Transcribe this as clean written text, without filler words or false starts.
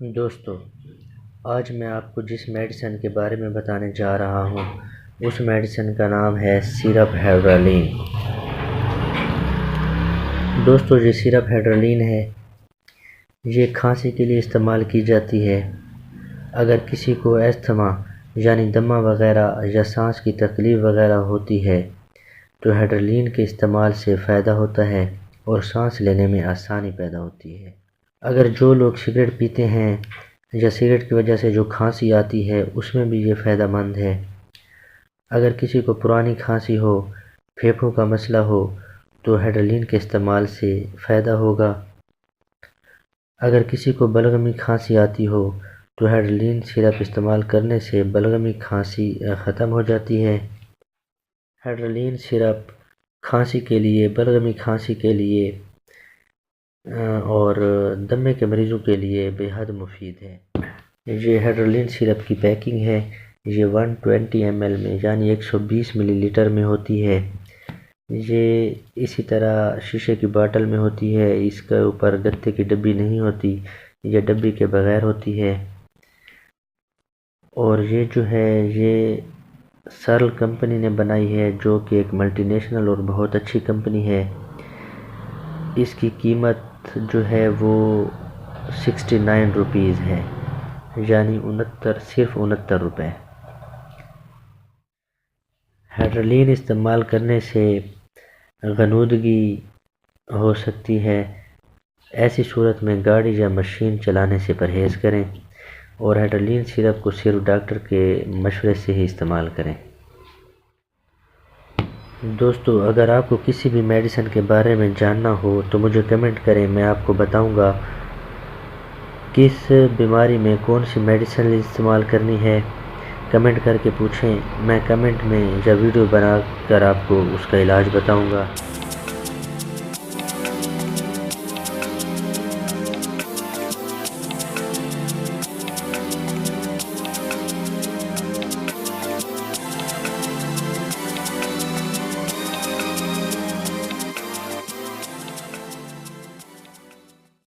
دوستو، آج میں آپ کو جس میڈیسن کے بارے میں بتانے جا رہا ہوں اس میڈیسن کا نام ہے سیرپ ہائڈرالین۔ دوستو، یہ سیرپ ہائڈرالین ہے، یہ کھانسی کے لیے استعمال کی جاتی ہے۔ اگر کسی کو استھما یعنی دمہ وغیرہ یا سانس کی تکلیف وغیرہ ہوتی ہے تو ہائڈرالین کے استعمال سے فائدہ ہوتا ہے اور سانس لینے میں آسانی پیدا ہوتی ہے۔ اگر جو لوگ سگریٹ پیتے ہیں یا سگریٹ کی وجہ سے جو کھانسی آتی ہے اس میں بھی یہ فائدہ مند ہے۔ اگر کسی کو پرانی کھانسی ہو، پھیپھڑوں کا مسئلہ ہو تو ہائڈرالین کے استعمال سے فائدہ ہوگا۔ اگر کسی کو بلغمی کھانسی آتی ہو تو ہائڈرالین سیرپ استعمال کرنے سے بلغمی کھانسی ختم ہو جاتی ہے۔ ہائڈرالین سیرپ کھانسی کے لیے، بلغمی کھانسی کے لیے اور دمے کے مریضوں کے لیے بے حد مفید ہے۔ یہ ہائڈرالین سیرپ کی پیکنگ ہے، یہ 120 ml میں یعنی 120 ملی لیٹر میں ہوتی ہے۔ یہ اسی طرح شیشے کی باٹل میں ہوتی ہے، اس کے اوپر گتے کی ڈبی نہیں ہوتی، یہ ڈبی کے بغیر ہوتی ہے۔ اور یہ جو ہے یہ سرل کمپنی نے بنائی ہے جو کہ ایک ملٹی نیشنل اور بہت اچھی کمپنی ہے۔ اس کی قیمت جو ہے وہ 69 روپیز ہے، یعنی صرف 69 روپے۔ ہائڈرالین استعمال کرنے سے غنودگی ہو سکتی ہے، ایسی صورت میں گاڑی یا مشین چلانے سے پرہیز کریں اور ہائڈرالین سیرپ کو صرف ڈاکٹر کے مشورے سے ہی استعمال کریں۔ دوستو، اگر آپ کو کسی بھی میڈیسن کے بارے میں جاننا ہو تو مجھے کمنٹ کریں، میں آپ کو بتاؤں گا کس بیماری میں کون سی میڈیسن استعمال کرنی ہے۔ کمنٹ کر کے پوچھیں، میں کمنٹ میں یا ویڈیو بنا کر آپ کو اس کا علاج بتاؤں گا۔